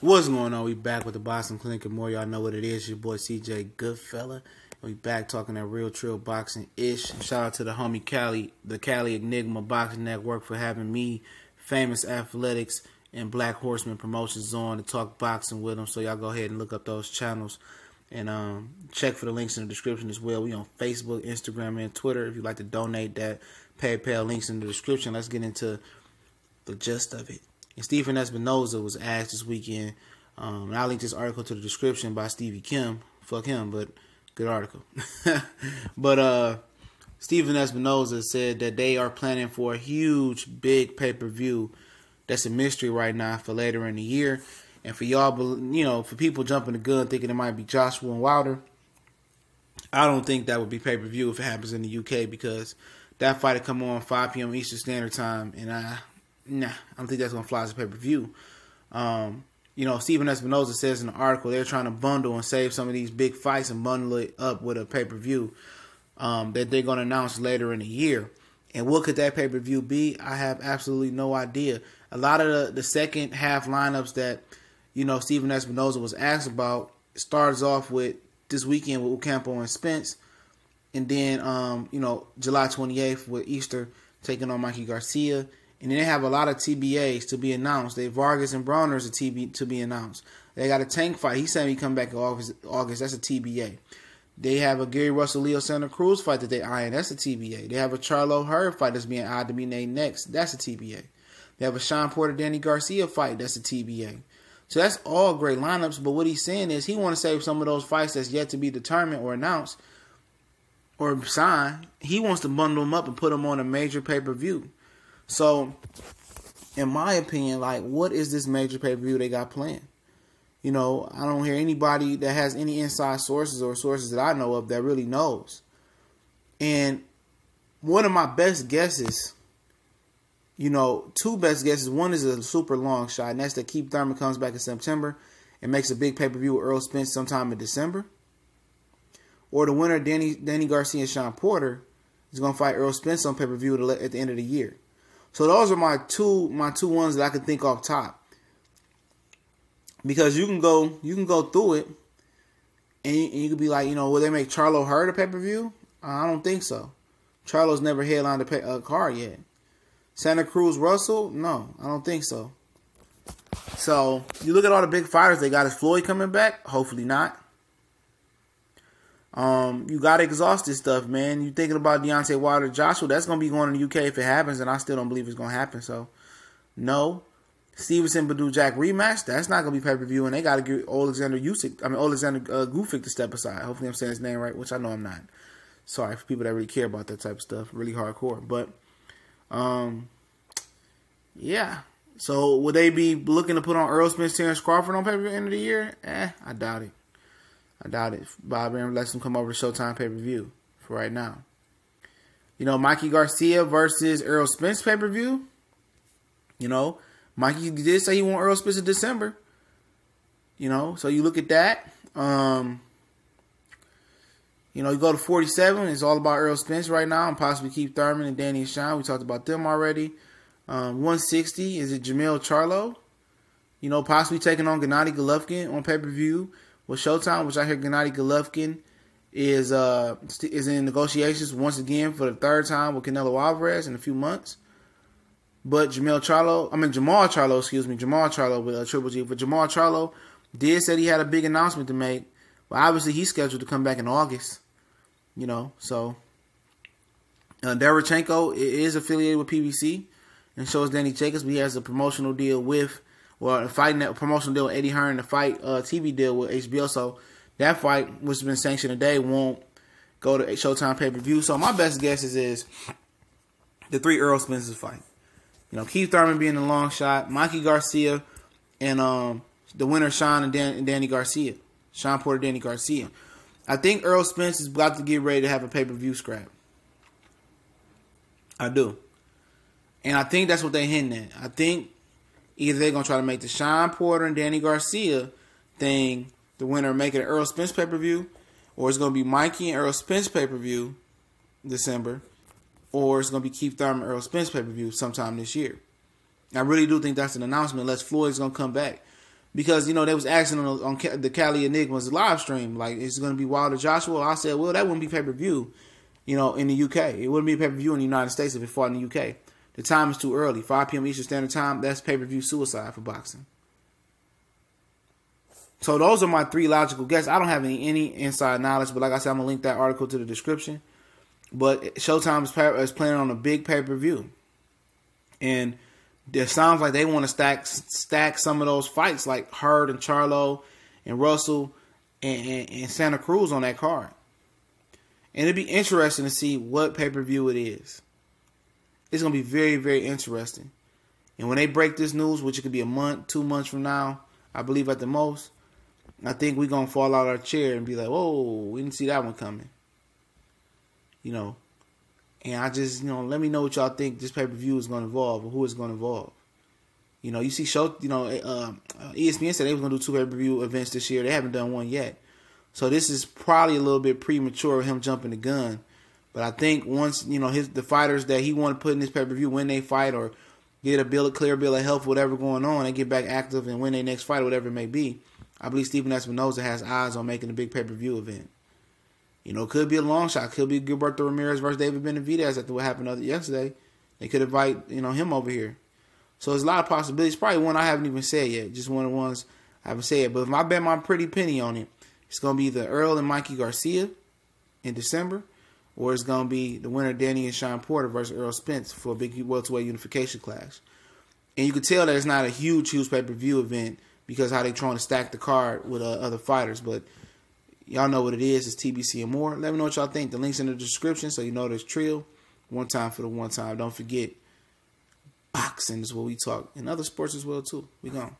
What's going on? We back with the Boxing Clinic and more. Y'all know what it is. Your boy CJ Goodfella. We back talking that real trill boxing ish. Shout out to the homie Cali, the Cali Enigma Boxing Network for having me, Famous Athletics, and Black Horseman Promotions on to talk boxing with them. So y'all go ahead and look up those channels and check for the links in the description as well. We on Facebook, Instagram, and Twitter. If you'd like to donate, that PayPal links in the description. Let's get into the gist of it. And Stephen Espinoza was asked this weekend, and I'll link this article to the description by Stevie Kim. Fuck him, but good article. But Stephen Espinoza said that they are planning for a huge, big pay-per-view that's a mystery right now for later in the year. And for y'all, you know, for people jumping the gun thinking it might be Joshua and Wilder, I don't think that would be pay-per-view if it happens in the UK, because that fight will come on 5 p.m. Eastern Standard Time, and I don't think that's going to fly as a pay-per-view. You know, Stephen Espinoza says in the article they're trying to bundle and save some of these big fights and bundle it up with a pay-per-view that they're going to announce later in the year. And what could that pay-per-view be? I have absolutely no idea. A lot of the second half lineups that, you know, Stephen Espinoza was asked about starts off with this weekend with Ocampo and Spence. And then, you know, July 28th with Easter taking on Mikey Garcia. And then they have a lot of TBAs to be announced. They Vargas and Brawner's to be announced. They got a Tank fight. He said he come back in August. That's a TBA. They have a Gary Russell Leo Santa Cruz fight that they eyeing. That's a TBA. They have a Charlo Hurd fight that's being eyed to be named next. That's a TBA. They have a Sean Porter Danny Garcia fight. That's a TBA. So that's all great lineups. But what he's saying is he want to save some of those fights that's yet to be determined or announced or signed. He wants to bundle them up and put them on a major pay-per-view. So, in my opinion, like, what is this major pay-per-view they got planned? You know, I don't hear anybody that has any inside sources or sources that I know of that really knows. And one of my best guesses, you know, two best guesses. One is a super long shot, and that's that Keith Thurman comes back in September and makes a big pay-per-view with Earl Spence sometime in December. Or the winner, Danny Garcia and Sean Porter, is going to fight Earl Spence on pay-per-view at the end of the year. So those are my two ones that I can think off top. Because you can go through it and you can be like, you know, will they make Charlo Hurd a pay-per-view? I don't think so. Charlo's never headlined a card yet. Santa Cruz Russell? No, I don't think so. So you look at all the big fighters they got. Is Floyd coming back? Hopefully not. You got to exhaust this stuff, man. You thinking about Deontay Wilder, Joshua, that's going to be going in the UK if it happens, and I still don't believe it's going to happen. So, no. Stevenson, Badou, Jack rematch, that's not going to be pay-per-view, and they got to get Alexander Gufic to step aside. Hopefully I'm saying his name right, which I know I'm not. Sorry for people that really care about that type of stuff, really hardcore. But, yeah. So, would they be looking to put on Earl Spence, Terrence Crawford on pay-per-view at the end of the year? I doubt it. I doubt it. Bob Arum lets him come over to Showtime pay-per-view for right now. You know, Mikey Garcia versus Earl Spence pay-per-view. You know, Mikey did say he want Earl Spence in December. You know, so you look at that. You know, you go to 47. It's all about Earl Spence right now, and possibly Keith Thurman and Danny and Sean. We talked about them already. 160, is it Jamil Charlo? You know, possibly taking on Gennady Golovkin on pay-per-view with Showtime, which I hear Gennady Golovkin is in negotiations once again for the third time with Canelo Alvarez in a few months. But Jamal Charlo with Triple G. But Jamal Charlo did say he had a big announcement to make. But obviously he's scheduled to come back in August. You know, so Derevchenko is affiliated with PBC, and so is Danny Jacobs. But he has a promotional deal with. Well, a promotional deal with Eddie Hearn, the fight TV deal with HBO. So that fight, which has been sanctioned today, won't go to Showtime pay-per-view. So my best guess is the 3 Earl Spence's fight. You know, Keith Thurman being the long shot, Mikey Garcia, and the winner Sean and Danny Garcia. Sean Porter, Danny Garcia. I think Earl Spence is about to get ready to have a pay-per-view scrap. I do. And I think that's what they're hinting at. I think either they're going to try to make the Sean Porter and Danny Garcia thing the winner make it an Earl Spence pay-per-view, or it's going to be Mikey and Earl Spence pay-per-view December, or it's going to be Keith Thurman Earl Spence pay-per-view sometime this year. I really do think that's an announcement unless Floyd's going to come back. Because, they was asking on the Cali Enigmas live stream, like, is it going to be Wilder Joshua? I said, well, that wouldn't be pay-per-view, in the UK. It wouldn't be pay-per-view in the United States if it fought in the UK. The time is too early. 5 p.m. Eastern Standard Time, that's pay-per-view suicide for boxing. So those are my 3 logical guesses. I don't have any inside knowledge, but like I said, I'm going to link that article to the description. But Showtime is planning on a big pay-per-view. And it sounds like they want to stack some of those fights like Hurd and Charlo and Russell and Santa Cruz on that card. And it'd be interesting to see what pay-per-view it is. It's going to be very, very interesting. And when they break this news, which it could be a month, 2 months from now, I believe at the most, I think we're going to fall out of our chair and be like, whoa, we didn't see that one coming. And I just, let me know what y'all think this pay-per-view is going to involve or who it's going to involve. You see ESPN said they was going to do 2 pay-per-view events this year. They haven't done one yet. So this is probably a little bit premature of him jumping the gun. But I think once, the fighters that he want to put in this pay-per-view, when they fight or get a clear bill of health, whatever going on, they get back active and win their next fight or whatever it may be, I believe Stephen Espinoza has eyes on making a big pay-per-view event. Could be a long shot. Could be Gilberto Ramirez versus David Benavidez after what happened yesterday. They could invite, him over here. So there's a lot of possibilities. Probably one I haven't even said yet. Just one of the ones I haven't said. But if I bet my pretty penny on it, it's going to be either Earl and Mikey Garcia in December, or it's going to be the winner Danny and Sean Porter versus Earl Spence for a big welterweight unification clash. And you can tell that it's not a huge pay-per-view event because how they trying to stack the card with other fighters. But y'all know what it is. It's TBC and more. Let me know what y'all think. The link's in the description so you know there's Trill. One time for the one time. Don't forget, boxing is what we talk. And other sports as well, too. We gone.